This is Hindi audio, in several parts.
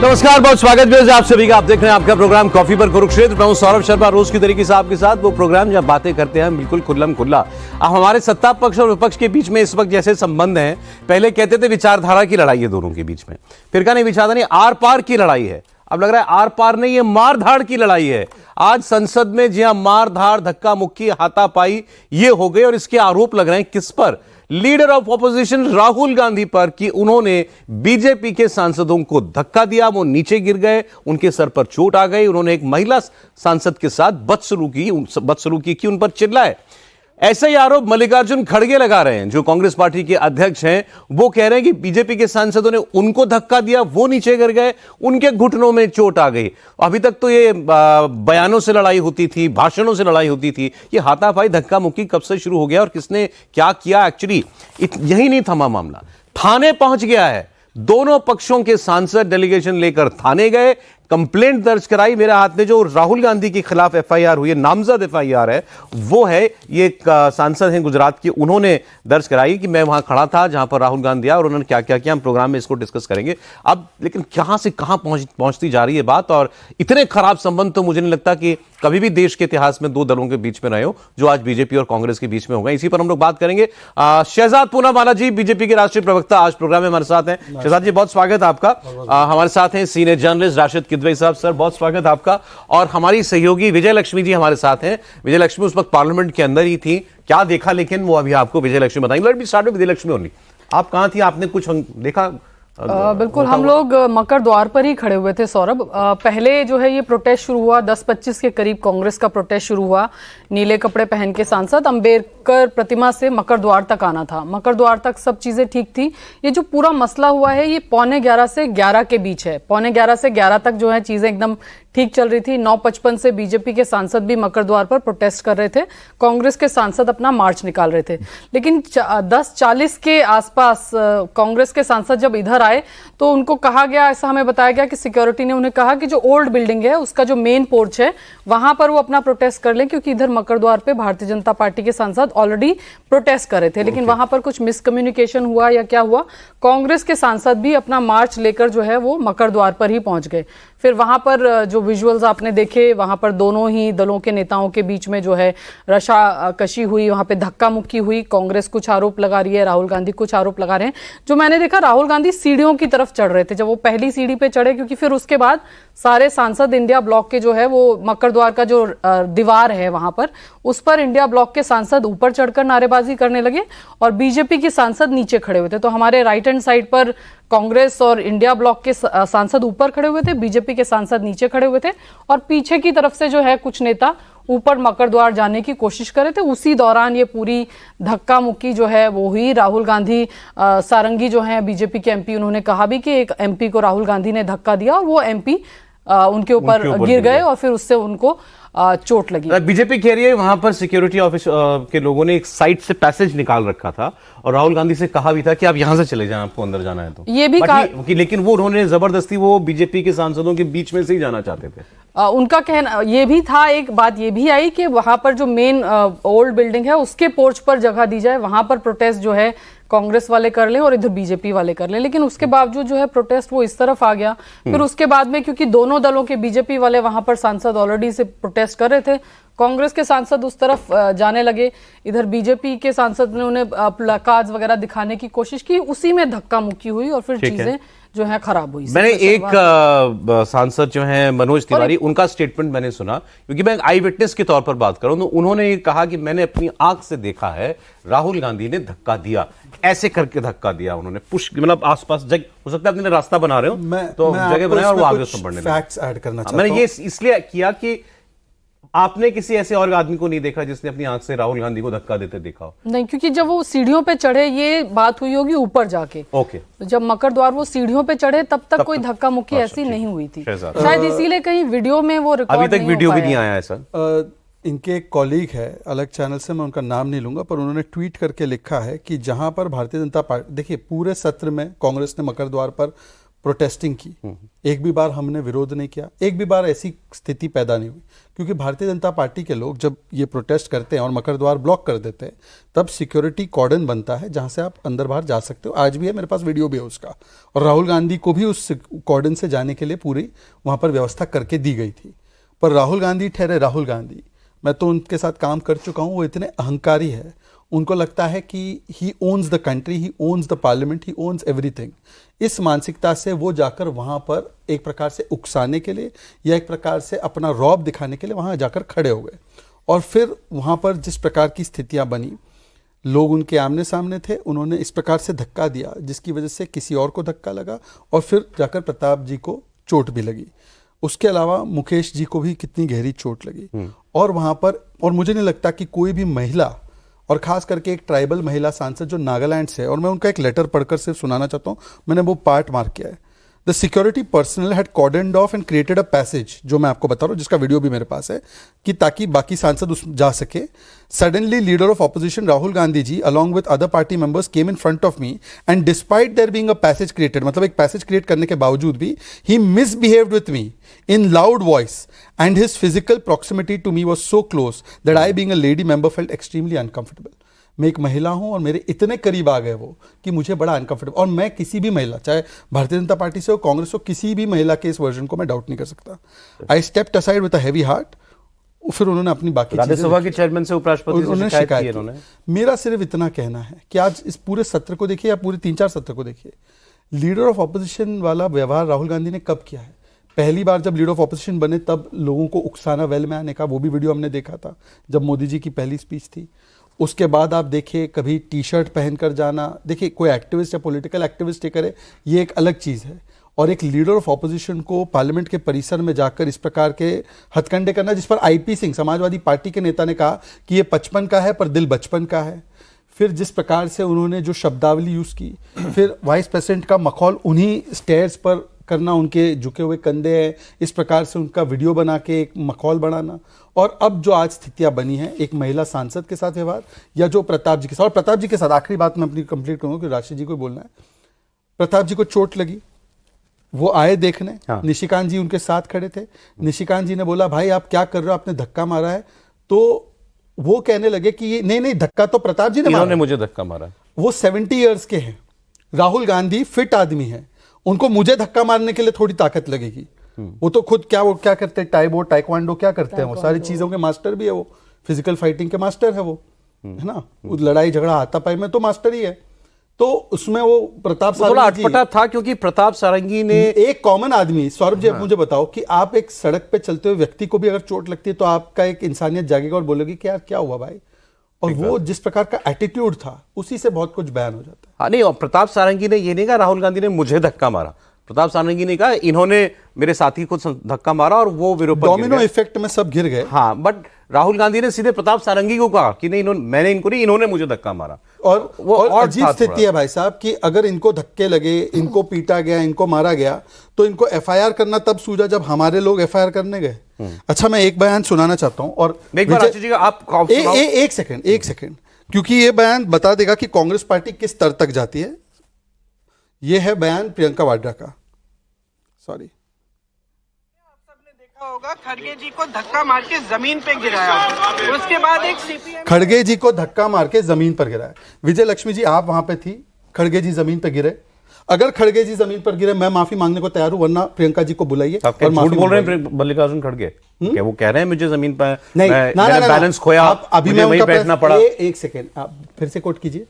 नमस्कार, बहुत स्वागत है आप सभी का। आप देख रहे हैं आपका प्रोग्राम कॉफी पर कुरुक्षेत्र। मैं हूं सौरभ शर्मा, रोज की तरीके से आपके साथ वो प्रोग्राम जब बातें करते हैं बिल्कुल खुल्लम खुल्ला। अब हमारे सत्ता पक्ष और विपक्ष के बीच में इस वक्त जैसे संबंध हैं, पहले कहते थे विचारधारा की लड़ाई है दोनों के बीच में, फिर कहा नहीं विचारधारा नहीं, आर पार की लड़ाई है। अब लग रहा है आर पार नहीं, ये मार धाड़ की लड़ाई है। आज संसद में जी हां, मार धाड़, धक्का मुक्की, हाथापाई ये हो गए और इसके आरोप लग रहे हैं किस पर? Leader of opposition Rahul Gandhi पर कि उन्होंने बीजेपी के सांसदों को धक्का दिया, वो नीचे गिर गए, उनके सर पर चोट आ गई। उन्होंने एक महिला सांसद के साथ बदसलूकी की, उन पर चिल्लाए। ऐसा ही आरोप मल्लिकार्जुन खड़गे लगा रहे हैं, जो कांग्रेस पार्टी के अध्यक्ष हैं। वो कह रहे हैं कि बीजेपी के सांसदों ने उनको धक्का दिया, वो नीचे गिर गए, उनके घुटनों में चोट आ गई। अभी तक तो ये बयानों से लड़ाई होती थी, भाषणों से लड़ाई होती थी, ये हाथापाई धक्का मुक्की कब से शुरू हो गया और किसने क्या किया? एक्चुअली यही नहीं थमा मामला, थाने पहुंच गया है। दोनों पक्षों के सांसद डेलीगेशन लेकर थाने गए, कंप्लेंट दर्ज कराई। मेरे हाथ में जो राहुल गांधी के खिलाफ एफआईआर हुई है, नामजद एफआईआर है, वो है, ये एक सांसद हैं गुजरात की, उन्होंने दर्ज कराई कि मैं वहां खड़ा था जहां पर राहुल गांधी आया और उन्होंने क्या क्या किया। हम प्रोग्राम में इसको डिस्कस करेंगे अब। लेकिन कहां से कहां पहुंचती जा रही है बात, और इतने खराब संबंध तो मुझे नहीं लगता कि कभी भी देश के इतिहास में दो दलों के बीच में रहे हो, जो आज बीजेपी और कांग्रेस के बीच में हो गए। इसी पर हम लोग बात करेंगे। शहजाद पूनावाला जी, बीजेपी के राष्ट्रीय प्रवक्ता, आज प्रोग्राम में हमारे साथ हैं। शहजाद जी, बहुत स्वागत है आपका। हमारे साथ हैं सीनियर जर्नलिस्ट राशिद किदवई साहब। सर, बहुत स्वागत है आपका। और हमारी सहयोगी विजय लक्ष्मी जी हमारे साथ हैं। विजय लक्ष्मी उस वक्त पार्लियामेंट के अंदर ही थी, क्या देखा लेकिन वो अभी आपको विजय लक्ष्मी बताएंगे। Let me start with Vijay Lakshmi only. आप कहां थी, आपने कुछ देखा? बिल्कुल, हम लोग मकर द्वार पर ही खड़े हुए थे सौरभ। पहले जो है ये प्रोटेस्ट शुरू हुआ, 10-25 के करीब कांग्रेस का प्रोटेस्ट शुरू हुआ। नीले कपड़े पहन के सांसद, अंबेडकर प्रतिमा से मकर द्वार तक आना था। मकर द्वार तक सब चीजें ठीक थी। ये जो पूरा मसला हुआ है, ये 11:15 से 11 के बीच है। 11:15 से 11 तक जो है चीजें एकदम ठीक चल रही थी। 9:55 से बीजेपी के सांसद भी मकर द्वार पर प्रोटेस्ट कर रहे थे, कांग्रेस के सांसद अपना मार्च निकाल रहे थे। लेकिन 10:40 के आसपास कांग्रेस के सांसद जब इधर आए तो उनको कहा गया, ऐसा हमें बताया गया कि सिक्योरिटी ने उन्हें कहा कि जो ओल्ड बिल्डिंग है उसका जो मेन पोर्च है वहां पर वो अपना प्रोटेस्ट कर लें, क्योंकि इधर मकर द्वार पे भारतीय जनता पार्टी के सांसद ऑलरेडी प्रोटेस्ट कर रहे थे। लेकिन वहां पर कुछ मिसकम्युनिकेशन हुआ या क्या हुआ, कांग्रेस के सांसद भी अपना मार्च लेकर जो है वो मकर द्वार पर ही पहुंच गए। फिर वहां पर जो विजुअल्स आपने देखे, वहां पर दोनों ही दलों के नेताओं के बीच में जो है रशाकशी हुई, वहां पे धक्का मुक्की हुई। कांग्रेस कुछ आरोप लगा रही है, राहुल गांधी कुछ आरोप लगा रहे हैं। जो मैंने देखा, राहुल गांधी सीढ़ियों की तरफ चढ़ रहे थे जब वो पहली सीढ़ी पे चढ़े, क्योंकि फिर उसके बाद सारे सांसद इंडिया ब्लॉक के जो है वो मकर द्वार का जो दीवार है वहां पर, उस पर इंडिया ब्लॉक के सांसद ऊपर चढ़कर नारेबाजी करने लगे और बीजेपी के सांसद नीचे खड़े हुए थे। तो हमारे राइट हैंड साइड पर कांग्रेस और इंडिया ब्लॉक के सांसद ऊपर खड़े हुए थे, बीजेपी के सांसद नीचे खड़े हुए थे, और पीछे की तरफ से जो है कुछ नेता ऊपर मकर द्वार जाने की कोशिश कर रहे थे। उसी दौरान ये पूरी धक्का मुक्की जो है वो हुई। राहुल गांधी सारंगी जो है बीजेपी के एमपी, उन्होंने कहा भी कि एक एमपी को राहुल गांधी ने धक्का दिया और वो एमपी उनके ऊपर गिर गए और फिर उससे उनको चोट लगी। बीजेपी कह रही है वहां पर सिक्योरिटी ऑफिस के लोगों ने एक साइड से पैसेज निकाल रखा था और राहुल गांधी से कहा भी था कि आप यहां से चले जाएं, आपको अंदर जाना है तो। ये भी कहा, लेकिन वो उन्होंने जबरदस्ती वो बीजेपी के सांसदों के बीच में से ही जाना चाहते थे। उनका कहना ये भी था, एक बात ये भी आई कि वहां पर जो मेन ओल्ड बिल्डिंग है उसके पोर्च पर जगह दी जाए, वहां पर प्रोटेस्ट जो है कांग्रेस वाले कर लें और इधर बीजेपी वाले कर लें। लेकिन उसके बावजूद जो है प्रोटेस्ट वो इस तरफ आ गया। फिर उसके बाद में, क्योंकि दोनों दलों के बीजेपी वाले वहां पर सांसद ऑलरेडी से प्रोटेस्ट कर रहे थे, कांग्रेस के सांसद उस तरफ जाने लगे। इधर बीजेपी के सांसद ने उन्हें प्लकार्ड्स वगैरह दिखाने की कोशिश की, उसी में धक्का मुक्की हुई और फिर चीजें जो है खराब हुई। मैंने एक सांसद जो है मनोज तिवारी, उनका स्टेटमेंट मैंने सुना, क्योंकि मैं आई विटनेस के तौर पर बात करूं, तो उन्होंने कहा कि मैंने अपनी आंख से देखा है राहुल गांधी ने धक्का दिया, ऐसे करके धक्का दिया उन्होंने, पुश, मतलब आसपास जगह, हो सकता है अपने रास्ता बना रहे हो तो जगह बनाया और वो आगे बढ़ने लगे। फैक्ट्स ऐड करना चाहता हूं। मैंने ये इसलिए किया कि आपने किसी ऐसे और आदमी को नहीं देखा जिसने अपनी आंख से राहुल गांधी को धक्का देते देखा हो? नहीं, क्योंकि जब वो सीढ़ियों पे चढ़े, ये बात हुई होगी ऊपर जाके। ओके। जब मकर द्वार वो सीढ़ियों पे चढ़े तब तक कोई धक्का मुक्की ऐसी नहीं हुई थी, शायद इसीलिए कहीं वीडियो में वो रिकॉर्ड अभी तक वीडियो भी नहीं आया है सर। इनके एक कॉलीग है अलग चैनल से, मैं उनका नाम नहीं लूंगा, पर उन्होंने ट्वीट करके लिखा है कि जहां पर भारतीय जनता पार्टी, देखिए पूरे सत्र में कांग्रेस ने मकर द्वार पर प्रोटेस्टिंग की, एक भी बार हमने विरोध नहीं किया, एक भी बार ऐसी स्थिति पैदा नहीं हुई। क्योंकि भारतीय जनता पार्टी के लोग जब ये प्रोटेस्ट करते हैं और मकर द्वार ब्लॉक कर देते हैं, तब सिक्योरिटी कॉर्डन बनता है जहां से आप अंदर बाहर जा सकते हो। आज भी है, मेरे पास वीडियो भी है उसका। और राहुल गांधी को भी उस कॉर्डन से जाने के लिए पूरी वहां पर व्यवस्था करके दी गई थी। पर राहुल गांधी ठहरे राहुल गांधी, मैं तो उनके साथ काम कर चुका हूं, वो इतने अहंकारी है, उनको लगता है कि he owns the country, he owns the parliament, he owns everything. इस मानसिकता से वो जाकर वहां पर एक प्रकार से उकसाने के लिए या एक प्रकार से अपना रौब दिखाने के लिए वहां जाकर खड़े हो गए। और फिर वहां पर जिस प्रकार की स्थितियां बनी, लोग उनके आमने सामने थे, उन्होंने इस प्रकार से धक्का दिया जिसकी वजह से किसी और को धक्का लगा और फिर जाकर प्रताप जी को चोट भी लगी। उसके अलावा मुकेश जी को भी कितनी गहरी चोट लगी। और वहां पर, और मुझे नहीं लगता कि कोई भी महिला, और खास करके एक ट्राइबल महिला सांसद जो नागालैंड से है, और मैं उनका एक लेटर पढ़कर सिर्फ सुनाना चाहता हूँ, मैंने वो पार्ट मार्क किया है। The security personnel had cordoned off and created a passage, जो मैं आपको बता रहा हूँ, जिसका वीडियो भी मेरे पास है, कि ताकि बाकी सांसद उस जा सके। Suddenly leader of opposition Rahul Gandhi ji along with other party members came in front of me and despite their being a passage created, मतलब एक पैसेज क्रिएट करने के बावजूद भी he misbehaved with me in loud voice and his physical proximity to me was so close that I being a lady member felt extremely uncomfortable। मैं एक महिला हूं और मेरे इतने करीब आ गए वो कि मुझे बड़ा अनकंफर्टेबल, और मैं किसी भी महिला, चाहे भारतीय जनता पार्टी से हो, कांग्रेस हो, किसी भी महिला के इस वर्जन को मैं डाउट नहीं कर सकता। I stepped aside with a heavy heart. फिर उन्होंने अपनी बाकी राज्यसभा के चेयरमैन से उपराष्ट्रपति से शिकायत की उन्होंने। मेरा सिर्फ इतना कहना है कि आज इस पूरे सत्र को देखिए या पूरे 3-4 सत्र को देखिए, लीडर ऑफ ऑपोजिशन वाला व्यवहार राहुल गांधी ने कब किया है। पहली बार जब लीडर ऑफ ऑपोजिशन बने तब लोगों को उकसाना, वेल में आने का, वो भी वीडियो हमने देखा था जब मोदी जी की पहली स्पीच थी। उसके बाद आप देखिए कभी टी शर्ट पहनकर जाना, देखिए कोई एक्टिविस्ट या पॉलिटिकल एक्टिविस्ट ये करे, ये एक अलग चीज़ है। और एक लीडर ऑफ ऑपोजिशन को पार्लियामेंट के परिसर में जाकर इस प्रकार के हथकंडे करना, जिस पर आईपी सिंह समाजवादी पार्टी के नेता ने कहा कि ये 55 का है पर दिल बचपन का है। फिर जिस प्रकार से उन्होंने जो शब्दावली यूज़ की, फिर वाइस प्रेसिडेंट का मखौल उन्हीं स्टेयर्स पर करना, उनके झुके हुए कंधे हैं, इस प्रकार से उनका वीडियो बना के एक मखौल बनाना। और अब जो आज स्थितियां बनी हैं, एक महिला सांसद के साथ व्यवहार, या जो प्रताप जी के साथ, और प्रताप जी के साथ आखिरी बात मैं अपनी कंप्लीट करूंगा कि राशि जी को बोलना है। प्रताप जी को चोट लगी, वो आए देखने, हाँ। निशिकांत जी उनके साथ खड़े थे। निशिकांत जी ने बोला भाई आप क्या कर रहे हो, आपने धक्का मारा है। तो वो कहने लगे कि ये नहीं धक्का तो प्रताप जी ने मारा, मुझे धक्का मारा। वो 70 ईयर्स के हैं, राहुल गांधी फिट आदमी है, उनको मुझे धक्का मारने के लिए थोड़ी ताकत लगेगी। वो तो खुद वो क्या करते हैं, टाइबो टाइक्वांडो क्या करते हैं, वो सारी चीजों के मास्टर भी है, वो फिजिकल फाइटिंग के मास्टर है, वो है ना, लड़ाई झगड़ा हाथापाई में तो मास्टर ही है। तो उसमें वो प्रताप थोड़ा अटपटा था, क्योंकि प्रताप सारंगी ने, एक कॉमन आदमी, सौरभ जी मुझे बताओ कि आप एक सड़क पे चलते हुए व्यक्ति को भी अगर चोट लगती है तो आपका एक इंसानियत जागेगा और बोलोगे कि यार क्या हुआ भाई। और वो जिस प्रकार का एटीट्यूड था, उसी से बहुत कुछ बयान हो जाता है। हाँ नहीं, और प्रताप सारंगी ने ये नहीं कहा राहुल गांधी ने मुझे धक्का मारा, प्रताप सारंगी ने कहा इन्होंने मेरे साथी को धक्का मारा और वो विरोध, डोमिनो इफेक्ट में सब गिर गए। हाँ, बट राहुल गांधी ने सीधे प्रताप सारंगी को कहा कि नहीं मैंने इनको नहीं, इन्होंने मुझे धक्का मारा। और वो अजीब स्थिति है भाई साहब कि अगर इनको धक्के लगे, इनको पीटा गया, इनको मारा गया, तो इनको एफआईआर करना तब सूझा जब हमारे लोग एफआईआर करने गए। अच्छा, मैं एक बयान सुनाना चाहता हूं, और एक सेकंड, क्योंकि ये बयान बता देगा कि कांग्रेस पार्टी किस स्तर तक जाती है। ये है बयान प्रियंका वाड्रा का। सॉरी, आप सबने देखा होगा खड़गे जी को धक्का मार के जमीन पे गिराया, उसके बाद एक सीपीएम खड़गे जी को धक्का मार के जमीन पर गिराया। विजय लक्ष्मी जी आप वहां पे थी, खड़गे जी जमीन पे गिरे। अगर खड़गे जी जमीन पर गिरे, मैं माफी मांगने को तैयार हूं, वरना प्रियंका जी को बुलाइए। और माफी बोल रहे हैं मल्लिकार्जुन खड़गे, क्या वो कह रहे हैं मुझे जमीन पर बैलेंस खोया, अभी मैं वहीं बैठना पड़ा। एक सेकेंड, आप फिर से कोट कीजिए।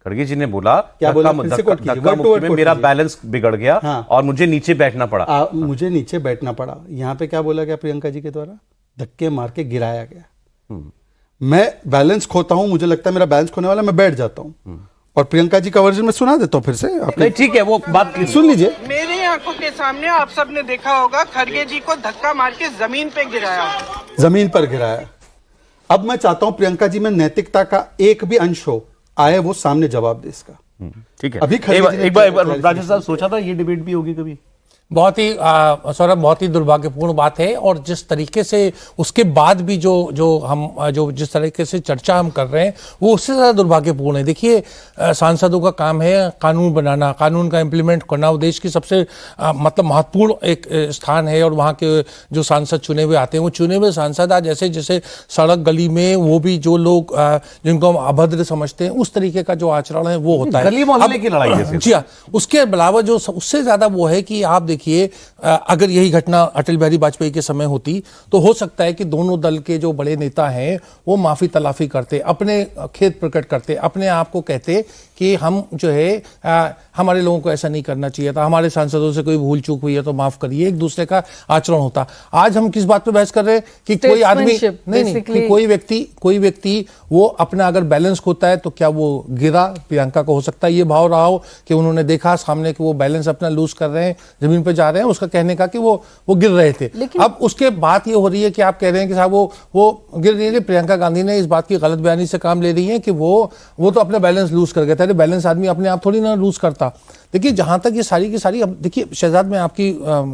खड़गे जी ने बोला क्या बोला, में मेरा बैलेंस बिगड़ गया, हाँ। और मुझे नीचे बैठना पड़ा। मुझे नीचे बैठना पड़ा। यहाँ पे क्या बोला गया प्रियंका जी के द्वारा, धक्के मार के गिराया गया। मैं बैलेंस खोता हूं, मुझे लगता है मेरा बैलेंस खोने वाला, मैं बैठ जाता हूं। और प्रियंका जी का वर्जन मैं सुना देता हूं फिर से। नहीं ठीक है, वो बात सुन लीजिए। मेरे आंखों के सामने आप सबने देखा होगा खड़गे जी को धक्का मार के जमीन पे गिराया, जमीन पर गिराया। अब मैं चाहता हूं प्रियंका जी में नैतिकता का एक भी अंश हो, आए वो सामने जवाब दे इसका। ठीक है, अभी एक बार राजेश साहब सोचा था ये डिबेट भी होगी कभी? बहुत ही सौरभ, बहुत ही दुर्भाग्यपूर्ण बात है। और जिस तरीके से उसके बाद भी जो जिस तरीके से चर्चा हम कर रहे हैं वो उससे ज़्यादा दुर्भाग्यपूर्ण है। देखिए, सांसदों का काम है कानून बनाना, कानून का इम्प्लीमेंट करना। वो देश की सबसे मतलब महत्वपूर्ण एक स्थान है, और वहाँ के जो सांसद चुने हुए आते हैं, वो चुने हुए सांसद आज जैसे जैसे सड़क गली में वो भी जो लोग जिनको हम अभद्र समझते हैं उस तरीके का जो आचरण है वो होता है। गली मोहल्ले की लड़ाई जैसे। जी हाँ, उसके अलावा जो उससे ज़्यादा वो है कि आप देखिए, अगर यही घटना अटल बिहारी वाजपेयी के समय होती तो हो सकता है कि दोनों दल के जो बड़े नेता हैं वो माफ़ी तलाफी करते, अपने खेद प्रकट करते, अपने आप को कहते कि हम जो है हमारे लोगों को ऐसा नहीं करना चाहिए था, हमारे सांसदों से कोई भूल चूक हुई है तो माफ़ करिए, एक दूसरे का आचरण होता। आज हम किस बात पे बहस कर रहे हैं कि कोई आदमी नहीं कि कोई व्यक्ति वो अपना अगर बैलेंस खोता है तो क्या वो गिरा, प्रियंका को हो सकता है ये भाव रहा हो कि उन्होंने देखा सामने कि वो बैलेंस अपना लूज कर रहे हैं, जमीन पे जा रहे हैं, उसका कहने का कि वो गिर रहे थे। अब उसके बात ये हो रही है कि आप कह रहे हैं कि साहब वो गिर नहीं रहे। प्रियंका गांधी ने इस बात की गलत बयानी से काम ले रही है कि वो तो अपना बैलेंस लूज कर गया था। बैलेंस आदमी अपने आप थोड़ी ना लूज करता। देखिए, जहां तक ये सारी की सारी, अब देखिए शहजाद, मैं आपकी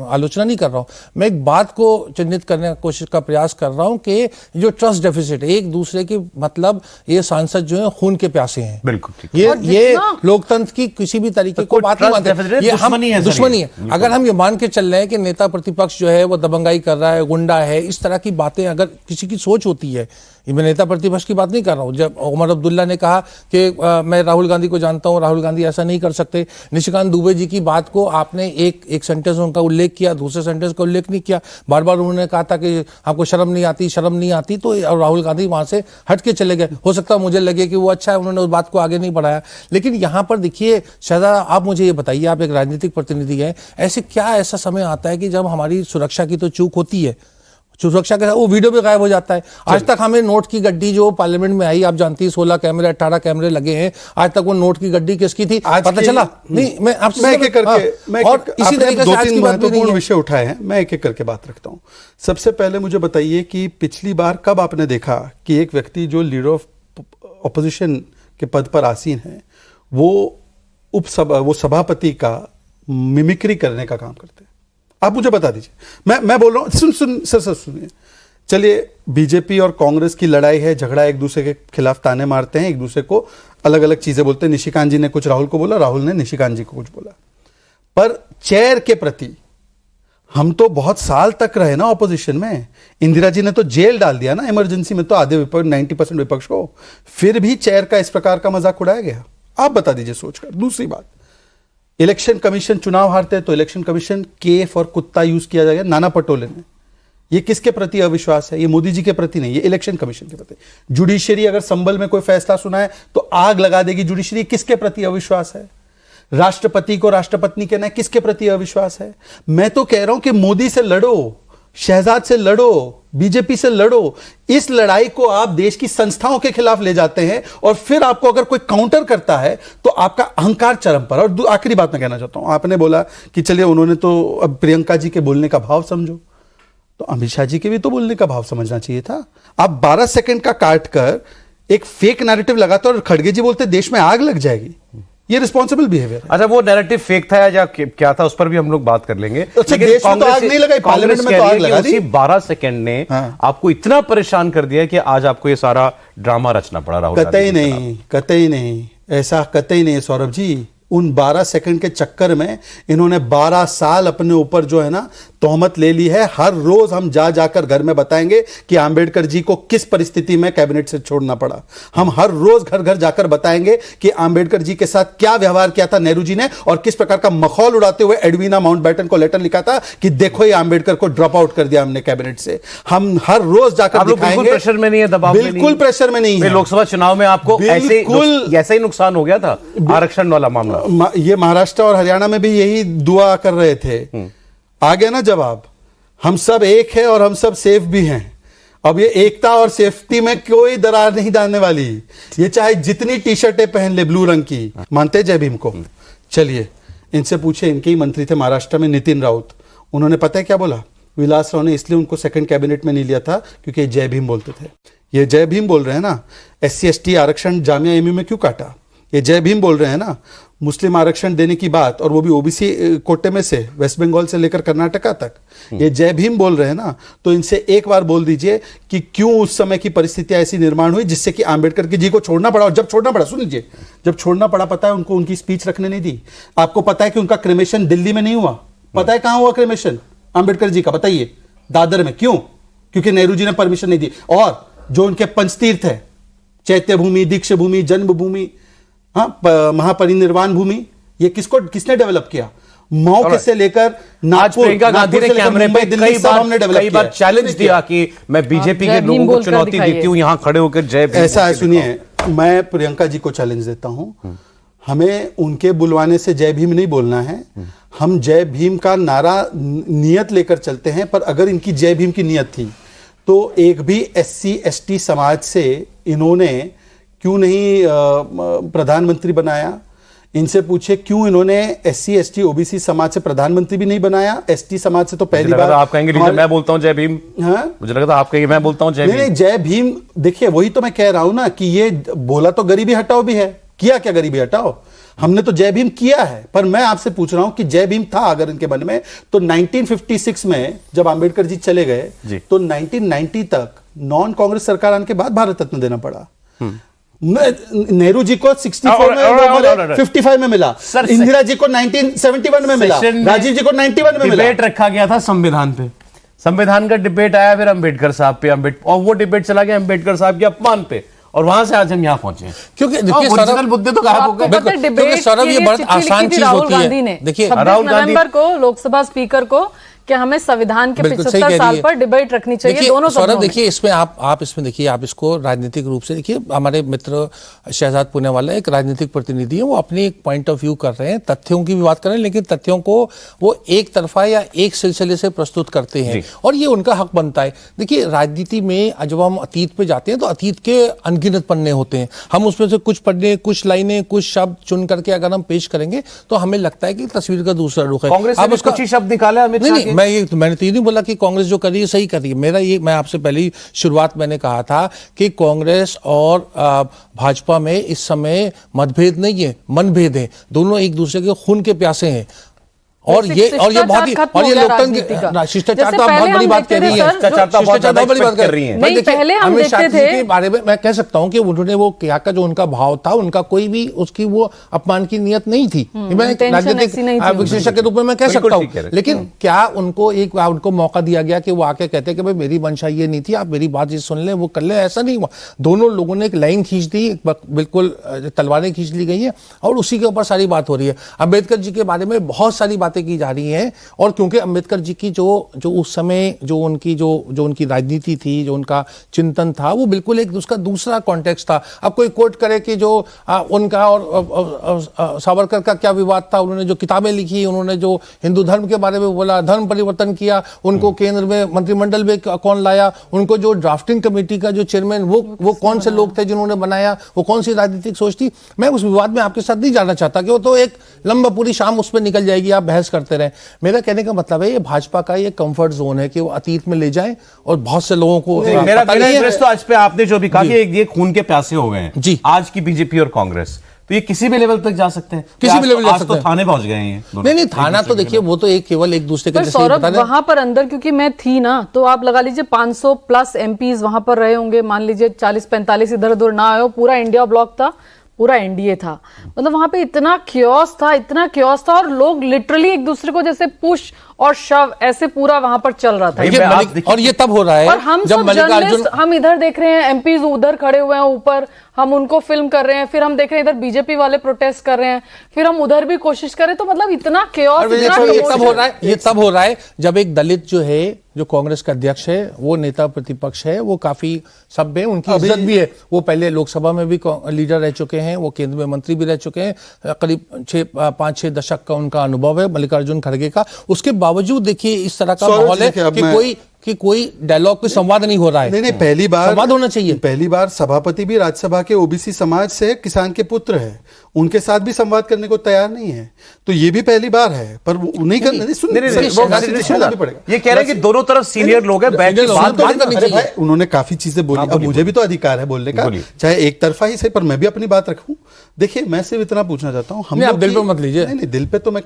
आलोचना नहीं कर रहा हूं, मैं एक बात को चिन्हित करने का कोशिश का प्रयास कर रहा हूं कि जो ट्रस्ट डेफिसिट है एक दूसरे की, मतलब ये सांसद जो है खून के प्यासे हैं। बिल्कुल, ये लोकतंत्र की किसी भी तरीके को बात नहीं मानते, ये हम दुश्मनी है। अगर हम ये मान के चल रहे हैं कि नेता प्रतिपक्ष जो है वो दबंगाई कर रहा है, गुंडा है, इस तरह की बातें अगर किसी की सोच होती है, मैं नेता प्रतिपक्ष की बात नहीं कर रहा हूं। जब उमर अब्दुल्ला ने कहा कि मैं राहुल गांधी को जानता हूं, राहुल गांधी ऐसा नहीं कर सकते, निशिकांत दुबे जी की बात को आपने एक सेंटेंस उनका उल्लेख किया, दूसरे सेंटेंस का उल्लेख नहीं किया, बार बार उन्होंने कहा था कि आपको शर्म नहीं आती, तो राहुल गांधी वहां से हट के चले गए। हो सकता है मुझे लगे कि वो अच्छा है, उन्होंने उस बात को आगे नहीं बढ़ाया। लेकिन यहां पर देखिए शहजादा, आप मुझे ये बताइए, आप एक राजनीतिक प्रतिनिधि हैं, ऐसा समय आता है कि जब हमारी सुरक्षा की तो चूक होती है, सुरक्षा के साथ वो वीडियो भी गायब हो जाता है। आज तक हमें नोट की गड्डी जो पार्लियामेंट में आई, आप जानती है 16 कैमरे 18 कैमरे लगे हैं, आज तक वो नोट की गड्डी किसकी थी पता चला नहीं। मैं आपसे एक एक करके और इसी तरीके से आज की बात महत्वपूर्ण विषय उठाए हैं, मैं एक एक करके बात रखता हूं। सबसे पहले मुझे बताइए कि पिछली बार कब आपने देखा कि एक व्यक्ति जो लीडर ऑफ ऑपोजिशन के पद पर आसीन है वो सभापति का मिमिक्री करने का काम करते हैं? आप मुझे बता दीजिए। मैं बोल रहा हूं, सर सुनिए। चलिए, बीजेपी और कांग्रेस की लड़ाई है, झगड़ा, एक दूसरे के खिलाफ ताने मारते हैं, एक दूसरे को अलग अलग चीजें बोलते हैं। निशिकांत जी ने कुछ राहुल को बोला, राहुल ने निशिकांत जी को कुछ बोला, पर चेयर के प्रति हम तो बहुत साल तक रहे ना ऑपोजिशन में। इंदिरा जी ने तो जेल डाल दिया ना इमरजेंसी में, तो आधे विपक्ष 90% विपक्ष को, फिर भी चेयर का इस प्रकार का मजाक उड़ाया गया। आप बता दीजिए सोचकर। दूसरी बात, इलेक्शन कमीशन चुनाव हारते हैं तो इलेक्शन कमीशन केफ और कुत्ता यूज किया जाएगा। नाना पटोले ने, ये किसके प्रति अविश्वास है? ये मोदी जी के प्रति नहीं, ये इलेक्शन कमीशन के प्रति। जुडिशरी अगर संबल में कोई फैसला सुनाए तो आग लगा देगी जुडिशरी, किसके प्रति अविश्वास है? राष्ट्रपति को राष्ट्रपत्नी कहना है, किसके प्रति अविश्वास है? मैं तो कह रहा हूं कि मोदी से लड़ो, शहजाद से लड़ो, बीजेपी से लड़ो। इस लड़ाई को आप देश की संस्थाओं के खिलाफ ले जाते हैं और फिर आपको अगर कोई काउंटर करता है तो आपका अहंकार चरम पर। और आखिरी बात मैं कहना चाहता हूं, आपने बोला कि चलिए उन्होंने तो, अब प्रियंका जी के बोलने का भाव समझो, तो अमित शाह जी के भी तो बोलने का भाव समझना चाहिए था। आप 12 सेकंड का काट कर एक फेक नैरेटिव लगाते और खड़गे जी बोलते देश में आग लग जाएगी, ये रिस्पॉन्सिबल बिहेवियर है। अच्छा, वो नैरेटिव फेक था या क्या था, उस पर भी हम लोग बात कर लेंगे। अच्छा, देश में तो आग नहीं लगाई, पार्लियामेंट में तो आग लगा दी। 12 सेकंड ने आपको इतना परेशान कर दिया कि आज आपको ये सारा ड्रामा रचना पड़ा। राहुल कतई नहीं, ऐसा कतई नहीं है सौरभ जी। उन 12 सेकंड के चक्कर में इन्होंने 12 साल अपने ऊपर जो है ना तोहमत ले ली है। हर रोज हम जाकर घर में बताएंगे कि आंबेडकर जी को किस परिस्थिति में कैबिनेट से छोड़ना पड़ा। हम हर रोज घर जाकर बताएंगे कि आंबेडकर जी के साथ क्या व्यवहार किया था नेहरू जी ने, और किस प्रकार का मखौल उड़ाते हुए एडवीना माउंटबेटन को लेटर लिखा था कि देखो ये आंबेडकर को ड्रॉप आउट कर दिया हमने कैबिनेट से। हम हर रोज जाकर दिखाएंगे। प्रेशर में नहीं है, दबाव बिल्कुल प्रेशर में नहीं है। लोकसभा चुनाव में आपको ऐसा ही नुकसान हो गया था, आरक्षण वाला मामला। ये महाराष्ट्र और हरियाणा में भी यही दुआ कर रहे थे। आ गया ना जवाब। हम सब एक है और हम सब सेफ भी हैं। अब ये एकता और सेफ्टी में कोई दरार नहीं डालने वाली। ये चाहे जितनी टी शर्टें पहन ले ब्लू रंग की। मानते जय भीम को? चलिए इनसे पूछे, इनके ही मंत्री थे महाराष्ट्र में नितिन राउत, उन्होंने पता है क्या बोला? विलास राव ने इसलिए उनको सेकंड कैबिनेट में नहीं लिया था क्योंकि जय भीम बोलते थे। ये जय भीम बोल रहे हैं ना। SC ST आरक्षण जामिया एमयू में क्यों काटा? ये जय भीम बोल रहे हैं ना, मुस्लिम आरक्षण देने की बात, और वो भी ओबीसी कोटे में से, वेस्ट बंगाल से लेकर कर्नाटका तक, ये जय भीम बोल रहे हैं ना, तो इनसे एक बार बोल दीजिए कि क्यों उस समय की परिस्थितियां ऐसी निर्माण हुई जिससे कि आंबेडकर जी को छोड़ना पड़ा। और जब छोड़ना पड़ा, सुन लीजिए, जब छोड़ना पड़ा, पता है उनको उनकी स्पीच रखने नहीं दी। आपको पता है कि उनका क्रेमेशन दिल्ली में नहीं हुआ, पता है कहां हुआ क्रेमेशन आंबेडकर जी का, बताइए, दादर में। क्यों? क्योंकि नेहरू जी ने परमिशन नहीं दी। और जो उनके पंचतीर्थ है, चैत्य भूमि, दीक्ष भूमि, जन्मभूमि, हाँ, महापरिनिर्वाण भूमि, ये किसने डेवलप किया? मऊ से लेकर आज प्रियंका गांधी ने कैमरे पे कई बार चैलेंज दिया कि मैं बीजेपी के लोगों को चुनौती देती हूं, यहां खड़े होकर जय भीम। ऐसा है, सुनिए, मैं प्रियंका जी को चैलेंज देता हूं, हमें उनके बुलवाने से जय भीम नहीं बोलना है। हम जय भीम का नारा नियत लेकर चलते हैं, पर अगर इनकी जय भीम की नियत थी तो एक भी SC ST समाज से इन्होंने क्यों नहीं प्रधानमंत्री बनाया? इनसे पूछे क्यों इन्होंने SC ST OBC समाज से प्रधानमंत्री भी नहीं बनाया? ST समाज से तो पहली बार। आप कहेंगे मैं बोलता हूं जय भीम। हाँ? मुझे लगा था आप कहेंगे मैं बोलता हूं जय भीम। नहीं, जय भीम, देखिए वही तो मैं कह रहा हूं ना कि ये बोला तो गरीबी हटाओ भी है, किया क्या गरीबी हटाओ? हमने तो जय भीम किया है, पर मैं आपसे पूछ रहा हूं कि जय भीम था अगर इनके मन में, तो 1956 में जब आंबेडकर जी चले गए तो 1990 तक नॉन कांग्रेस सरकार आने के बाद भारत रत्न देना पड़ा। नेहरू जी को 64 में 55 में मिला, इंदिरा जी को 1971 में मिला, राजीव जी को 91 में मिला। डिबेट रखा गया था संविधान पे, संविधान का डिबेट आया फिर अंबेडकर साहब पे, और वो डिबेट चला गया अंबेडकर साहब के अपमान पे, और वहां से आज हम यहाँ पहुंचे हैं। क्योंकि देखिए सौरभ, मुद्दे तो गायब हो गए। क्योंकि सौरभ ये बहुत आसान चीज होती है। देखिए 26 नवंबर को लोकसभा स्पीकर को कि हमें संविधान के 75 साल पर डिबेट रखनी चाहिए दोनों सौरभ। देखिए इसमें आप इसमें देखिए, आप इसको राजनीतिक रूप से देखिए। हमारे मित्र शहजाद पुणेवाला एक राजनीतिक प्रतिनिधि है, वो अपनी एक पॉइंट ऑफ व्यू कर रहे हैं, तथ्यों की भी बात कर रहे हैं, लेकिन तथ्यों को वो एक तरफा या एक सिलसिले से प्रस्तुत करते हैं, और ये उनका हक बनता है। देखिए राजनीति में जब हम अतीत पे जाते हैं तो अतीत के अनगिनत पन्ने होते हैं, हम उसमें से कुछ पन्ने, कुछ लाइनें, कुछ शब्द चुन करके अगर हम पेश करेंगे तो हमें लगता है कि तस्वीर का दूसरा रुख है। कांग्रेस ने कुछ ही शब्द निकाला, मैंने तो ये नहीं बोला कि कांग्रेस जो कर रही है सही कर रही है। मेरा ये, मैं आपसे पहले शुरुआत मैंने कहा था कि कांग्रेस और भाजपा में इस समय मतभेद नहीं है, मनभेद है। दोनों एक दूसरे के खून के प्यासे हैं, और ये बहुत ही, और ये लोकतंत्र, शिष्टाचार तो आप बहुत बड़ी बात कह रही है, शिष्टाचार बहुत बड़ी बात कर रही है। नहीं, पहले हम देखते थे के बारे में मैं कह सकता हूं कि उन्होंने वो क्या का जो उनका भाव था, उनका कोई भी उसकी वो अपमान की नियत नहीं थी। मैं राजनीतिक विश्लेषक के रूप में मैं कह सकता हूं, लेकिन क्या उनको उनको मौका दिया गया कि वो आके कहते कि भाई मेरी मंशा ये नहीं थी, आप मेरी बात ये सुन लें, वो कर लें? ऐसा नहीं हुआ। दोनों लोगों ने एक लाइन खींच दी, बिल्कुल तलवारें खींच ली गई है, और उसी के ऊपर सारी बात हो रही है। अम्बेडकर जी के बारे में बहुत सारी बातें की जा रही हैं, और क्योंकि अंबेडकर जी की जो उस समय जो उनकी राजनीति थी, जो उनका चिंतन था, वो बिल्कुल एक उसका दूसरा कॉन्टेक्स्ट था। अब कोई कोट करे कि जो उनका और सावरकर का क्या विवाद था, उन्होंने जो किताबें लिखी, उन्होंने जो हिंदू धर्म के बारे में बोला, धर्म परिवर्तन किया, उनको केंद्र में मंत्रिमंडल में कौन लाया, उनको जो ड्राफ्टिंग कमेटी का जो चेयरमैन वो कौन से लोग थे जिन्होंने बनाया, वो कौन सी राजनीतिक सोच थी। मैं उस विवाद में आपके साथ नहीं जाना चाहता कि वो तो एक लंबा पूरी शाम उस पर निकल जाएगी, आप बहस करते रहे। मेरा कहने का मतलब है ये भाजपा का ये कंफर्ट जोन है कि वो अतीत में ले जाए, और बहुत से लोगों को मेरा इंटरेस्ट तो आज पे आपने जो भी कहा कि ये खून के प्यासे हो गए हैं जी आज की बीजेपी और कांग्रेस, तो ये किसी भी लेवल तक जा सकते हैं, किसी भी लेवल जा सकते हैं। तो थाने पहुंच गए हैं। नहीं, थाना तो देखिए वो तो एक केवल एक दूसरे के सौरभ वहां पर अंदर, क्योंकि मैं थी ना, तो आप लगा लीजिए 500 प्लस MPs वहां पर रहे होंगे, मान लीजिए 40-45 इधर उधर ना आए, पूरा इंडिया ब्लॉक था, पूरा NDA था, मतलब वहां पे इतना क्योस था, और लोग लिटरली एक दूसरे को जैसे पुश और शव ऐसे पूरा वहां पर चल रहा था। और ये तब हो रहा है, और हम सब जर्नलिस्ट, हम इधर देख रहे हैं, MPs उधर खड़े हुए हैं ऊपर, हम उनको फिल्म कर रहे हैं, फिर हम देख रहे हैं इधर बीजेपी वाले प्रोटेस्ट कर रहे हैं, फिर हम उधर भी कोशिश कर रहे हैं, तो मतलब इतना क्योस, ये तब हो रहा है जब एक दलित जो है, जो कांग्रेस का अध्यक्ष है, वो नेता प्रतिपक्ष है, वो काफी सभ्य है, उनकी इज्जत भी है, वो पहले लोकसभा में भी लीडर रह चुके हैं, वो केंद्र में मंत्री भी रह चुके हैं, करीब 5-6 दशक का उनका अनुभव है मल्लिकार्जुन खड़गे का। उसके बावजूद देखिए इस तरह का माहौल है कि कि कोई डायलॉग, कोई संवाद नहीं हो रहा है। नहीं, पहली बार संवाद होना चाहिए। पहली बार सभापति भी राज्यसभा के ओबीसी समाज से, किसान के पुत्र है, उनके साथ भी संवाद करने को तैयार नहीं है, तो ये भी पहली बार है। पर नहीं करना, सुनना भी पड़ेगा। ये कह रहे हैं कि दोनों तरफ सीनियर लोग हैं, बैठ के बात करनी अरे चाहिए। भाई, उन्होंने काफी चीजें बोली, अब मुझे भी तो अधिकार है बोलने का, चाहे एक तरफा ही सही, पर मैं भी अपनी बात रखूं। देखिए, मैं सिर्फ इतना पूछना चाहता हूं, हम आप लोग दिल पे मत लीजिए। नहीं, दिल पे तो मैं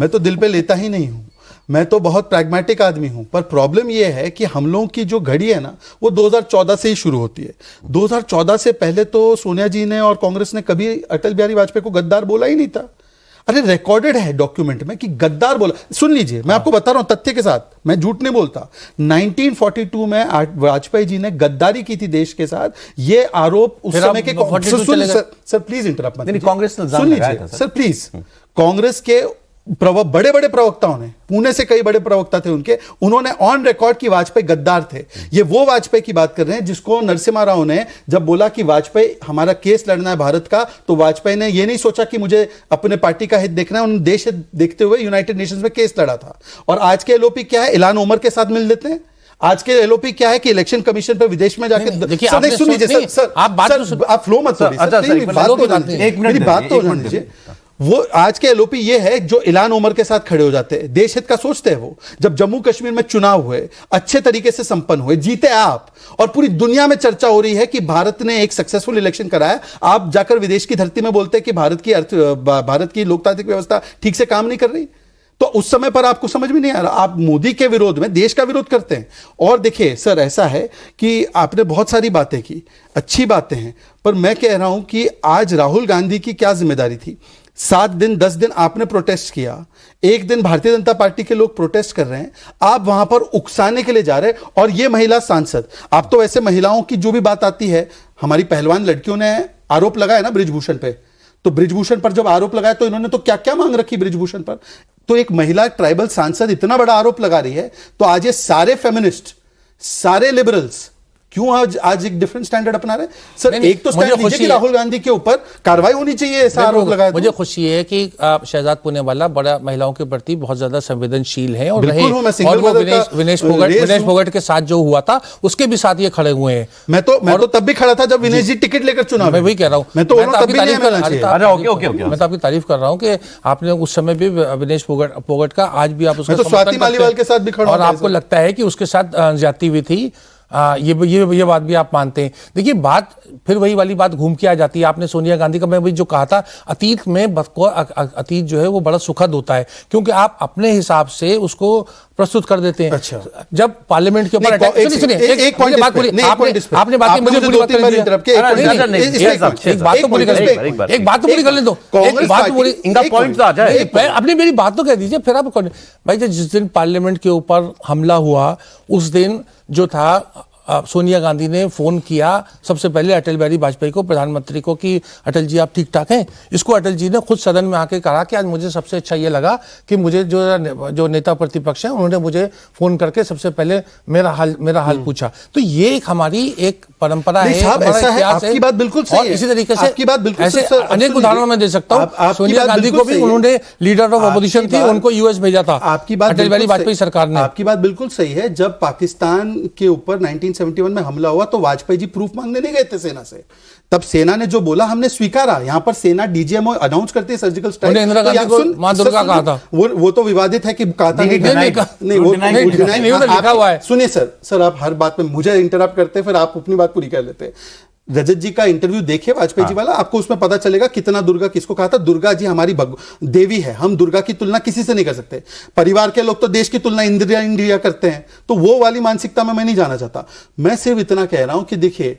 तो दिल पे लेता ही नहीं हूं, मैं तो बहुत प्रैग्मेटिक आदमी हूं। पर प्रॉब्लम यह है कि हम लोगों की जो घड़ी है ना, वो 2014 से ही शुरू होती है। 2014 से पहले तो सोनिया जी ने और कांग्रेस ने कभी अटल बिहारी वाजपेयी को गद्दार बोला ही नहीं था। अरे रिकॉर्डेड है डॉक्यूमेंट में कि गद्दार बोला। सुन लीजिए, मैं आपको बता रहा हूं तथ्य के साथ, मैं झूठ नहीं बोलता। 1942 में वाजपेयी जी ने गद्दारी की थी देश के साथ, ये आरोप उस समय के सर प्लीज इंटरप्ट मत कीजिए। कांग्रेस ने सुन लीजिए सर प्लीज, कांग्रेस के बड़े बड़े प्रवक्ताओं ने, पुणे से कई बड़े प्रवक्ता थे उनके, उन्होंने ऑन रिकॉर्ड कि वाजपेयी गद्दार थे। ये वो वाजपेयी की बात कर रहे हैं जिसको नरसिम्हा राव ने जब बोला कि वाजपेयी हमारा केस लड़ना है भारत का, तो वाजपेयी ने ये नहीं सोचा कि मुझे अपने पार्टी का हित देखना है, उन्होंने देश हित देखते हुए यूनाइटेड नेशंस में केस लड़ा था। और आज के एलओपी क्या है, इलान उमर के साथ मिल लेते हैं। आज के एलओपी क्या है कि इलेक्शन कमीशन पर विदेश में जाकर, देखिए, सर नहीं, सुन लीजिए सर, आप फ्लो मत तोड़िए, मेरी बात तो होने दीजिए। वो आज के एलओपी ये है जो इलान उमर के साथ खड़े हो जाते हैं, देश हित का सोचते हैं। वो जब जम्मू कश्मीर में चुनाव हुए, अच्छे तरीके से संपन्न हुए, जीते आप, और पूरी दुनिया में चर्चा हो रही है कि भारत ने एक सक्सेसफुल इलेक्शन कराया, आप जाकर विदेश की धरती में बोलते हैं कि भारत की लोकतांत्रिक व्यवस्था ठीक से काम नहीं कर रही। तो उस समय पर आपको समझ में नहीं आ रहा, आप मोदी के विरोध में देश का विरोध करते हैं। और देखिए सर, ऐसा है कि आपने बहुत सारी बातें की, अच्छी बातें हैं, पर मैं कह रहा हूं कि आज राहुल गांधी की क्या जिम्मेदारी थी। 7 दिन 10 दिन आपने प्रोटेस्ट किया, एक दिन भारतीय जनता पार्टी के लोग प्रोटेस्ट कर रहे हैं, आप वहां पर उकसाने के लिए जा रहे हैं। और ये महिला सांसद, आप तो वैसे महिलाओं की जो भी बात आती है, हमारी पहलवान लड़कियों ने आरोप लगाया ना बृजभूषण पे, तो बृजभूषण पर जब आरोप लगाया तो इन्होंने तो क्या क्या मांग रखी बृजभूषण पर। तो एक महिला ट्राइबल सांसद इतना बड़ा आरोप लगा रही है, तो आज ये सारे फेमिनिस्ट, सारे लिबरल्स क्यों आज एक डिफरेंट स्टैंडर्ड अपना रहे हैं? सर एक तो स्टैंड लीजिए कि राहुल गांधी के ऊपर कार्रवाई होनी चाहिए, ऐसा आरोप लगाया। मुझे खुशी है कि शहजाद पुनेवाला बड़ा महिलाओं के प्रति बहुत ज्यादा संवेदनशील हैं और रहे, और वो विनेश फोगट के साथ जो हुआ था उसके भी साथ ये खड़े हुए हैं। मैं तो तब भी खड़ा था जब विनेश जी टिकट लेकर चुनाव, मैं वही कह रहा हूँ, मैं तो आपकी तारीफ कर रहा हूँ कि आपने उस समय भी विनेश फोगट का, आज भी आप उसका स्वाति मालीवाल के साथ भी खड़ा, और आपको लगता है कि उसके साथ ज्यादती हुई थी, ये बात भी आप मानते हैं। देखिए, बात फिर वही वाली बात घूम के आ जाती है। आपने सोनिया गांधी का, मैं भी जो कहा था, अतीत में अतीत जो है वो बड़ा सुखद होता है, क्योंकि आप अपने हिसाब से उसको प्रस्तुत कर देते हैं। अच्छा। जब पार्लियामेंट के ऊपर सुनिए, एक बात बोली, आपने बात मुझे पूरी बात कर दी, एक बात तो पूरी कर लें, दो एक बात बोली, इनका पॉइंट तो आ जाए, अपनी मेरी बात तो कह दीजिए, फिर आप भाई जिस दिन पार्लियामेंट के ऊपर हमला हुआ, उस दिन जो था, सोनिया गांधी ने फोन किया सबसे पहले अटल बिहारी वाजपेयी को, प्रधानमंत्री को, कि अटल जी आप ठीक ठाक हैं। इसको अटल जी ने खुद सदन में आके कहा कि आज मुझे सबसे अच्छा ये लगा कि मुझे जो नेता प्रतिपक्ष हैं उन्होंने मुझे फोन करके सबसे पहले मेरा हाल पूछा। तो ये हमारी एक परंपरा है, आपकी बात बिल्कुल सही है। इसी तरीके से आपकी बात बिल्कुल ऐसे अनेक उदाहरण मैं दे सकता हूँ। सोनिया गांधी को भी उन्होंने लीडर ऑफ अपोजिशन थी, उनको यूएस भेजा था आपकी बात अटल बिहारी वाजपेयी सरकार ने। आपकी बात बिल्कुल सही है। जब पाकिस्तान के ऊपर 1971 में हमला हुआ तो वाजपेयी जी प्रूफ मांगने नहीं गए थे सेना से, तब सेना ने जो बोला हमने स्वीकारा। यहां पर सेना डीजीएमओ अनाउंस करती है सर्जिकल स्ट्राइक, इंदिरा गांधी को मां दुर्गा कहा था, वो तो विवादित है कि कहा था, सुनिए सर आप हर बात में मुझे इंटरप्ट करते, फिर आप अपनी बात पूरी कर लेते हैं। रजत जी का इंटरव्यू देखिए वाजपेयी जी वाला, आपको उसमें पता चलेगा कितना दुर्गा किसको कहा था। दुर्गा जी हमारी देवी है, हम दुर्गा की तुलना किसी से नहीं कर सकते। परिवार के लोग तो देश की तुलना इंडिया करते हैं, तो वो वाली मानसिकता में मैं नहीं जाना चाहता। मैं सिर्फ इतना कह रहा हूं कि देखिए,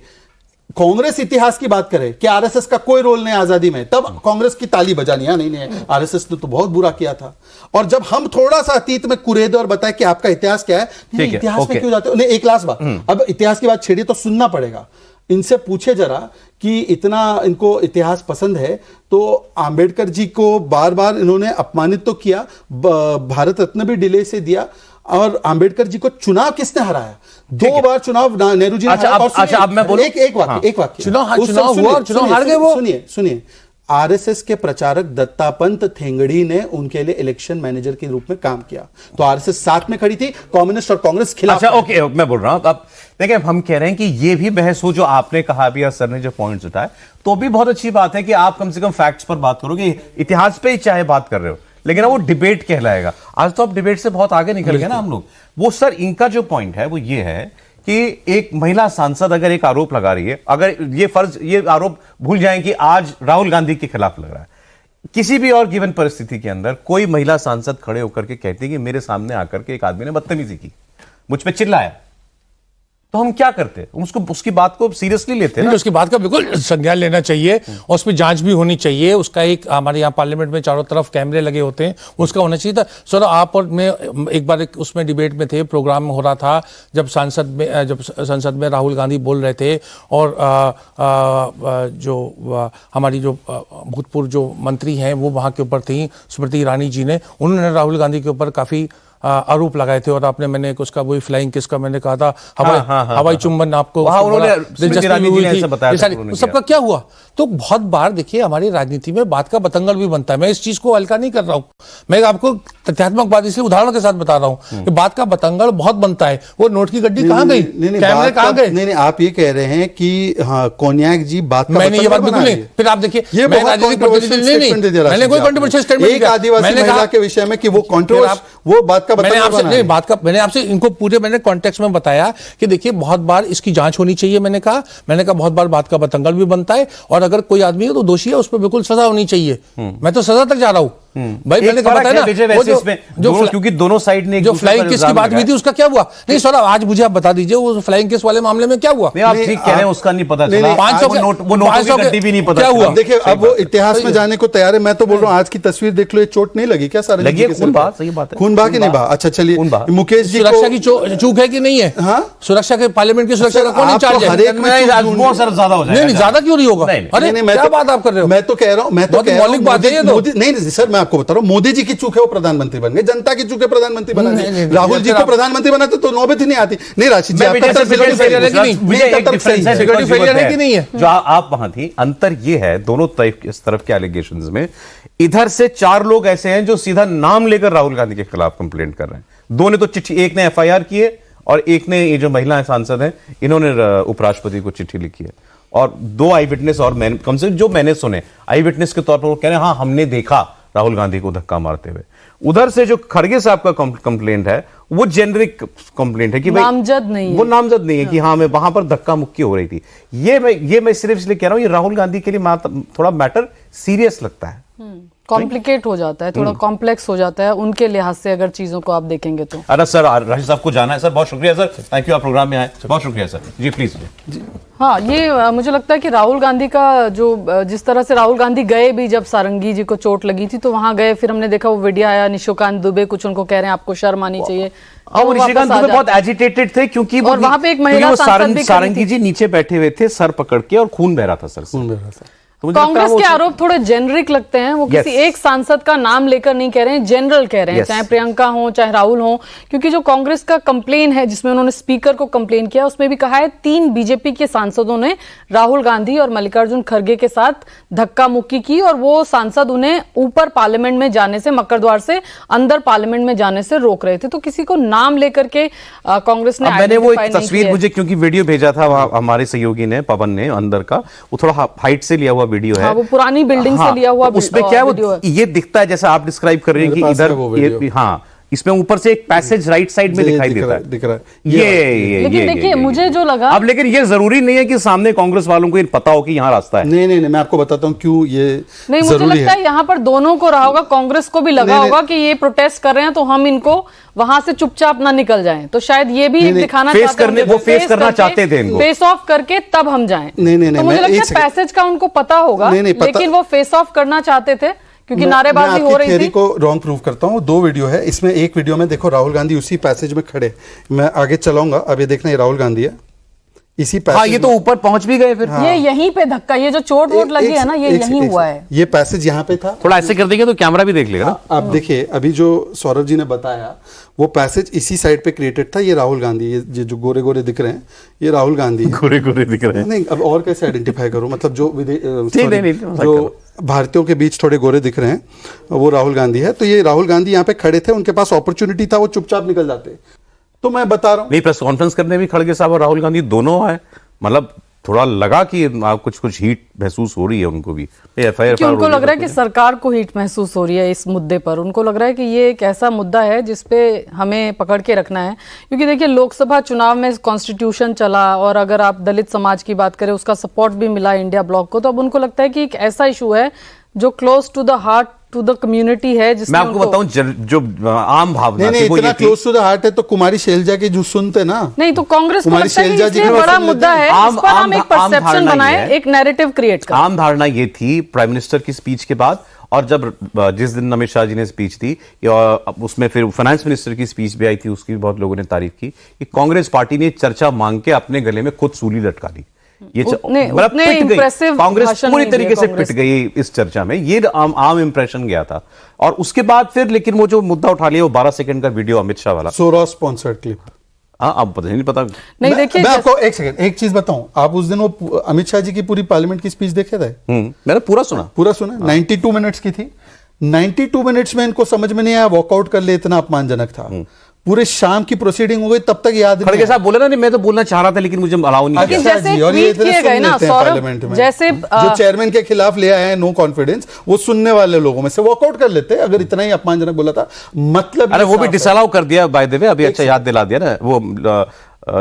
कांग्रेस इतिहास की बात करे कि आरएसएस का कोई रोल नहीं आजादी में, तब कांग्रेस की ताली बजानी, नहीं आरएसएस ने तो बहुत बुरा किया था। और जब हम थोड़ा सा अतीत में कुरेदे और बताए कि आपका इतिहास क्या है, इतिहास में क्यों जाते हो, एक लास्ट बात, अब इतिहास की बात छेड़िए तो सुनना पड़ेगा। इनसे पूछे जरा कि इतना इनको इतिहास पसंद है, तो आंबेडकर जी को बार बार इन्होंने अपमानित तो किया, भारत रत्न भी डिले से दिया, और आंबेडकर जी को चुनाव किसने हराया? 2 बार चुनाव नेहरू जी ने हराया। अब मैं बोलूं, एक वाक्य चुनाव हुआ और चुनाव हार गए वो। सुनिए आरएसएस के प्रचारक दत्तापंत ठेंगड़ी ने उनके लिए इलेक्शन मैनेजर के रूप में काम किया। तो आरएसएस साथ में खड़ी थी, कम्युनिस्ट और कांग्रेस खिलाफ। अच्छा ओके, मैं बोल रहा हूं अब देखिए, हम कह रहे हैं कि ये भी बहस हो जो आपने कहा भी, सर ने जो पॉइंट्स उठाए, तो भी बहुत अच्छी बात है कि आप कम से कम फैक्ट्स पर बात करोगे, इतिहास पे ही चाहे बात कर रहे हो, लेकिन वो डिबेट कहलाएगा। आज तो अब डिबेट से बहुत आगे निकल गए ना हम लोग। वो सर इनका जो पॉइंट है वो ये है कि एक महिला सांसद अगर एक आरोप लगा रही है, अगर ये आरोप भूल जाएं कि आज राहुल गांधी के खिलाफ लग रहा है, किसी भी और गिवन परिस्थिति के अंदर कोई महिला सांसद खड़े होकर के कहती है कि मेरे सामने आकर के एक आदमी ने बदतमीजी की, मुझ पे चिल्लाया, तो हम क्या करते हैं? उसकी बात को सीरियसली लेते हैं ना? उसकी बात का बिल्कुल संज्ञान लेना चाहिए और उसमें जांच भी होनी चाहिए। उसका एक हमारे यहाँ पार्लियामेंट में चारों तरफ कैमरे लगे होते हैं, उसका होना चाहिए था। सर आप और मैं एक बार उसमें डिबेट में थे, प्रोग्राम हो रहा था, जब संसद में राहुल गांधी बोल रहे थे और जो हमारी जो भूतपूर्व जो मंत्री हैं वो वहाँ के ऊपर थी, स्मृति ईरानी जी ने, उन्होंने राहुल गांधी के ऊपर काफी आरोप लगाए थे। और आपने मैंने उसका वही फ्लाइंग किस का मैंने कहा था, हवाई चुंबन आपको सबका क्या हुआ। तो बहुत बार देखिए हमारी राजनीति में बात का बतंगड़ भी बनता है। मैं इस चीज को हल्का नहीं कर रहा हूं, मैं आपको तथ्यात्मक बात इसलिए उदाहरण के साथ बता रहा हूं कि बात का बतंगड़ बहुत बनता है। वो नोट की गड्डी कहां गई, कैमरे कहां गए? नहीं, आप ये कह रहे हैं कि हाँ कोन्याक जी बात का मैंने ये बात बिल्कुल नहीं। फिर आप देखिए मैं राजनीतिक प्रतिनिधि नहीं, मैंने कोई कंट्रोवर्शियल स्टेटमेंट एक आदिवासी महिला के विषय में कि वो कंट्रोवर्सी, वो बात का मैंने आपसे इनको पूरे मैंने कॉन्टेक्स्ट में बताया कि देखिए बहुत बार इसकी जांच होनी चाहिए। मैंने कहा बहुत बार बात का बतंगड़ भी बनता है और अगर कोई आदमी है तो दोषी है, उस पर बिल्कुल सजा होनी चाहिए। मैं तो सजा तक जा रहा हूं भाई। मैंने कहा बताया ना क्योंकि दोनों साइड ने जो फ्लाइंग किस की बात हुई थी उसका क्या हुआ? नहीं सर आज मुझे आप बता दीजिए वो फ्लाइंग किस वाले मामले में क्या हुआ? आप ठीक कह रहे हैं, उसका नहीं पता चला। 500 भी नहीं पता क्या हुआ? देखिए अब वो इतिहास में जाने को तैयार है। मैं तो बोल रहा हूँ आज की तस्वीर देख लो, ये चोट नहीं लगी क्या? सारे खून बहा कि नहीं बहा? अच्छा चलिए, मुकेश जी सुरक्षा की चूक है कि नहीं है? हाँ, सुरक्षा के पार्लियामेंट की सुरक्षा का कौन इंचार्ज है? हर एक में बहुत सारा ज्यादा हो जाएगा। नहीं ज्यादा क्यों नहीं होगा? अरे क्या बात आप कर रहे हो? मैं तो कह रहा हूँ, मौलिक बात है। नहीं सर, मैं आपको बता रहा हूँ, मोदी जी की चूक है वो प्रधानमंत्री बन गए, जनता की चूक है प्रधानमंत्री बना दिए। राहुल जी को प्रधानमंत्री बनाते तो नौबत ही नहीं आती। नहीं राशि जी, सिक्योरिटी फेलियर है कि नहीं है? जो आप वहां थी, अंतर ये है दोनों इस तरफ के एलिगेशंस में, इधर से 4 लोग ऐसे हैं जो सीधा नाम लेकर राहुल गांधी के खिलाफ कंप्लेंट कर रहे हैं। 2 ने तो चिट्ठी, एक ने एफआईआर की है और एक ने, ये जो महिला सांसद हैं, इन्होंने उपराष्ट्रपति को चिट्ठी लिखी है। और 2 आई विटनेस और कम से कम जो मैंने सुने आई विटनेस के तौर पर वो कह रहे हैं हाँ हमने देखा राहुल गांधी को धक्का मारते हुए। उधर से जो खड़गे साहब का कंप्लेंट है वो जेनरिक कंप्लेंट है कि नामजद नहीं, वो नामजद नहीं है कि हाँ मैं वहां पर धक्का मुक्की हो रही थी। ये मैं सिर्फ इसलिए कह रहा हूं, ये राहुल गांधी के लिए थोड़ा मैटर सीरियस लगता है, कॉम्प्लिकेट हो जाता है, थोड़ा कॉम्प्लेक्स हो जाता है उनके लिहाज से अगर चीजों को आप देखेंगे तो। अरे सर राशिद साहब को जाना है सर, बहुत शुक्रिया सर, थैंक यू, आप प्रोग्राम में आए, बहुत शुक्रिया सर जी, प्लीज। हाँ, ये मुझे लगता है कि राहुल गांधी का जो जिस तरह से राहुल गांधी गए भी, जब सारंगी जी को चोट लगी थी तो वहां गए, फिर हमने देखा वो वीडियो आया, निशिकांत दुबे कुछ उनको कह रहे हैं आपको शर्म आनी चाहिए। और निशिकांत दुबे बहुत एजिटेटेड थे क्योंकि और वहां पे एक महिला सांसद भी सारंगी जी नीचे बैठे हुए थे सर पकड़ के और खून बह रहा था सर, खून बह रहा था। कांग्रेस के आरोप थोड़े जेनरिक लगते हैं, वो किसी एक सांसद का नाम लेकर नहीं कह रहे हैं, जनरल कह रहे हैं, चाहे प्रियंका हो चाहे राहुल हो। क्योंकि जो कांग्रेस का कंप्लेन है जिसमें उन्होंने स्पीकर को कंप्लेन किया, उसमें भी कहा है 3 बीजेपी के सांसदों ने राहुल गांधी और मल्लिकार्जुन खड़गे के साथ धक्का मुक्की की और वो सांसद उन्हें ऊपर पार्लियामेंट में जाने से, मकर द्वार से अंदर पार्लियामेंट में जाने से रोक रहे थे। तो किसी को नाम लेकर के कांग्रेस ने, मैंने वो एक तस्वीर मुझे क्योंकि वीडियो भेजा था हमारे सहयोगी ने, पवन ने, अंदर का वो थोड़ा हाइट से लिया हुआ वीडियो है, वो पुरानी बिल्डिंग से लिया हुआ, उसमें क्या वो ये दिखता है जैसा आप डिस्क्राइब कर रहे हैं कि इधर हाँ इसमें ऊपर से एक पैसेज राइट साइड में दिखाई देता है, दिख रहा है ये लेकिन देखिए मुझे जो लगा अब, लेकिन ये जरूरी नहीं है कि सामने कांग्रेस वालों को ये पता हो कि यहाँ रास्ता है। नहीं, मैं आपको बताता हूँ क्यों ये नहीं, मुझे लगता है यहाँ पर दोनों को रहा होगा, कांग्रेस को भी लगा होगा कि ये प्रोटेस्ट कर रहे हैं तो हम इनको वहां से चुपचाप ना निकल जाएं, तो शायद ये भी दिखाना चाहते हैं, वो फेस करना चाहते थे, फेस ऑफ करके तब हम जाएं। नहीं, तो मुझे लगता है पैसेज का उनको पता होगा, लेकिन वो फेस ऑफ करना चाहते थे क्योंकि नारेबाजी हो रही थी। को रॉन्ग प्रूव करता हूँ, 2 वीडियो है, इसमें एक वीडियो में देखो राहुल गांधी उसी पैसेज में खड़े, मैं आगे चलाऊंगा, अब ये देखना ये राहुल गांधी है इसी पैसेज। हाँ, ये तो ऊपर पहुंच भी गए फिर। हाँ। ये यहीं पे धक्का, ये जो चोट वोट लगी है ना, ये यहीं हुआ है। ये पैसेज यहाँ पे था, थोड़ा ऐसे कर देंगे तो कैमरा भी देख लेगा ना। आप देखिए अभी जो सौरभ जी ने बताया वो पैसेज इसी साइड पे क्रिएटेड था। ये राहुल गांधी, ये जो गोरे गोरे दिख रहे हैं ये राहुल गांधी, गोरे गोरे दिख रहे हैं। नहीं अब और कैसे आइडेंटिफाई करूं, मतलब जो भारतीयों के बीच थोड़े गोरे दिख रहे हैं, वो राहुल गांधी है। तो ये राहुल गांधी यहाँ पे खड़े थे, उनके पास अपॉर्चुनिटी था, वो चुपचाप निकल जाते। तो मैं बता रहा हूँ, नहीं, प्रेस कॉन्फ्रेंस करने भी खड़गे साहब और राहुल गांधी दोनों आए, मतलब थोड़ा लगा कि कुछ हीट महसूस हो रही है उनको भी। कि उनको लग रहा है कि सरकार को हीट महसूस हो रही है इस मुद्दे पर। उनको लग रहा है कि ये एक ऐसा मुद्दा है जिसपे हमें पकड़ के रखना है, क्योंकि देखिए लोकसभा चुनाव में कॉन्स्टिट्यूशन चला और अगर आप दलित समाज की बात करें उसका सपोर्ट भी मिला इंडिया ब्लॉक को। तो अब उनको लगता है कि एक ऐसा इशू है जो close to the heart to the community है, जिसमें मैं आपको बताऊं जो आम भावना नहीं, थी वो इतना ये थी। क्लोज टू द हार्ट है तो कुमारी शैलजा की जो सुनते ना, नहीं तो कांग्रेस को कुमारी लगता है कि शैलजा जी इसलिए के बड़ा वकील मुद्दा लेते है, हैं। इस पर हम एक आम परसेप्शन धारणा ये बनाए, है। एक नैरेटिव क्रिएट करें। आम धारणा ये थी प्राइम मिनिस्टर की स्पीच के बाद, और जब जिस दिन अमित शाह जी ने स्पीच दी उसमें फिर फाइनेंस मिनिस्टर की स्पीच भी आई थी, उसकी भी बहुत लोगों ने तारीफ की कि कांग्रेस पार्टी ने चर्चा मांग के अपने गले में खुद सूली लटका ली। ये मतलब पिट गई कांग्रेस, पूरी तरीके से पिट गई इस चर्चा में। ये आम इंप्रेशन गया था। और उसके बाद फिर लेकिन वो जो मुद्दा उठा लिया वो 12 सेकंड का वीडियो अमित शाह वाला, सोरा स्पॉन्सर्ड क्लिप। हाँ, अब पता नहीं पता। नहीं देखिए, मैं आपको एक सेकंड एक चीज बताऊं, आप उस दिन वो अमित शाह जी की पूरी पार्लियामेंट की स्पीच देखे थे? मैंने पूरा सुना। 92 मिनट्स की थी। 92 मिनट्स में इनको समझ में नहीं आया, वॉकआउट कर ले, इतना अपमानजनक था। पूरे शाम की प्रोसीडिंग हो गई, तब तक याद नहीं खड़गे आया। साहब बोले ना, नहीं मैं तो बोलना चाह रहा था लेकिन मुझे अलाउ नहीं लेकिन किया। जैसे और ये ट्वीट इतने किए सुन गए ना लेते हैं सौरभ, पार्लियामेंट में। जैसे जो चेयरमैन के खिलाफ ले आए हैं नो कॉन्फिडेंस, वो सुनने वाले लोगों में से वॉकआउट कर लेते अगर इतना ही अपमानजनक बोला था। मतलब अरे ये वो भी साफ है। डिसअलाउ कर दिया बाय द वे, अभी अच्छा याद दिला दिया ना, वो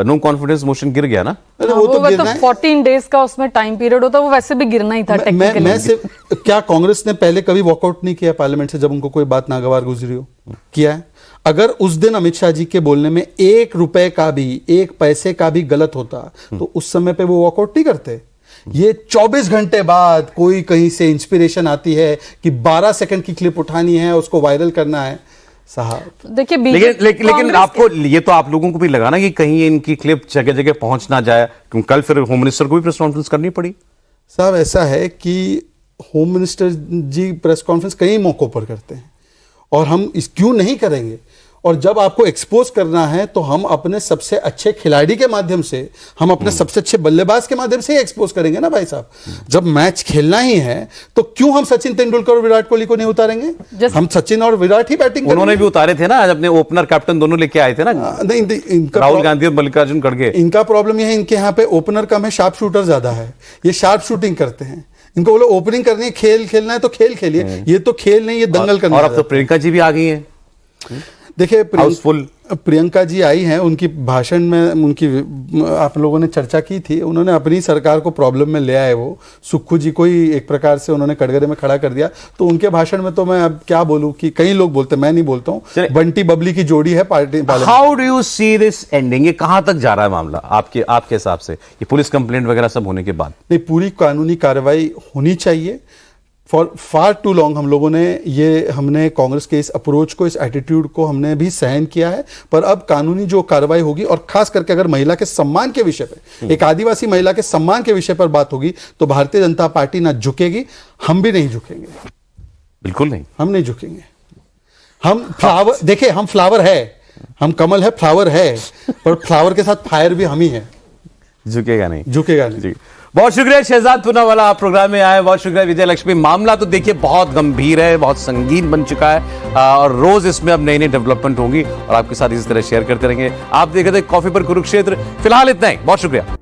नो कॉन्फिडेंस मोशन गिर गया ना। अरे वो तो गिरना मतलब है। 14 डेज का उसमें टाइम पीरियड होता है, वो वैसे भी गिरना ही था मैं टेक्निकली। सिर्फ, क्या कांग्रेस ने पहले कभी वॉकआउट नहीं किया पार्लियामेंट से जब उनको कोई बात नागवार गुजरी हो? किया है। अगर उस दिन अमित शाह जी के बोलने में 1 रुपए का भी, 1 पैसे का भी गलत होता तो उस समय पे वो वॉकआउट नहीं करते। ये 24 घंटे बाद कोई कहीं से इंस्पिरेशन आती है कि 12 सेकंड की क्लिप उठानी है, उसको वायरल करना है। साहब देखिए लेकिन आपको ये तो आप लोगों को भी लगा ना कि कहीं इनकी क्लिप जगह जगह पहुंच ना जाए, क्योंकि कल फिर होम मिनिस्टर को भी प्रेस कॉन्फ्रेंस करनी पड़ी। साहब ऐसा है कि होम मिनिस्टर जी प्रेस कॉन्फ्रेंस कई मौकों पर करते हैं और हम इस क्यों नहीं करेंगे। और जब आपको एक्सपोज करना है तो हम अपने सबसे अच्छे खिलाड़ी के माध्यम से, हम अपने सबसे अच्छे बल्लेबाज के माध्यम से ही एक्सपोज करेंगे ना भाई साहब। जब मैच खेलना ही है तो क्यों हम सचिन तेंदुलकर और विराट कोहली को नहीं उतारेंगे? हम सचिन और विराट ही बैटिंग उन्होंने भी उतारे थे ना, अपने ओपनर कैप्टन दोनों लेके आए थे ना, नहीं, इनका राहुल गांधी और मल्लिकार्जुन खड़गे। इनका प्रॉब्लम यह है, इनके यहाँ पे ओपनर कम है, शार्प शूटर ज्यादा है। ये शार्प शूटिंग करते हैं। इनको बोलो ओपनिंग करनी है, खेल खेलना है तो खेल खेलिए। ये तो खेल नहीं, ये दंगल करना। और अब तो प्रियंका जी भी आ गई हैं। देखिए हाउसफुल प्रियंका जी आई हैं, उनकी भाषण में उनकी आप लोगों ने चर्चा की थी। उन्होंने अपनी सरकार को प्रॉब्लम में ले आए, वो सुक्खू जी को ही एक प्रकार से उन्होंने कटघरे में खड़ा कर दिया। तो उनके भाषण में तो मैं अब क्या बोलूं कि कई लोग बोलते, मैं नहीं बोलता हूं, बंटी बबली की जोड़ी है party. How do you see this ending? ये कहां तक जा रहा है मामला आपके हिसाब से? ये पुलिस कंप्लेंट वगैरह सब होने के बाद नहीं, पूरी कानूनी कार्रवाई होनी चाहिए। फॉर फार टू लॉन्ग हम लोगों ने हमने कांग्रेस के इस अप्रोच को, इस एटीट्यूड को हमने भी सहन किया है। पर अब कानूनी जो कार्रवाई होगी, और खास करके अगर महिला के सम्मान के विषय पे, एक आदिवासी महिला के सम्मान के विषय पर बात होगी तो भारतीय जनता पार्टी ना झुकेगी, हम भी नहीं झुकेंगे। बिल्कुल नहीं, हम नहीं झुकेंगे। हम फ्लावर, देखिए हम फ्लावर है, हम कमल है, फ्लावर है, पर फ्लावर के साथ फायर भी हम ही है। झुकेगा नहीं, झुकेगा नहीं। जी, बहुत शुक्रिया शहजाद पूनावाला, आप प्रोग्राम में आए। बहुत शुक्रिया विजय लक्ष्मी। मामला तो देखिए बहुत गंभीर है, बहुत संगीन बन चुका है, और रोज इसमें अब नई नई डेवलपमेंट होंगी और आपके साथ इसी तरह शेयर करते रहेंगे। आप देख रहे थे कॉफी पर कुरुक्षेत्र। फिलहाल इतना ही, बहुत शुक्रिया।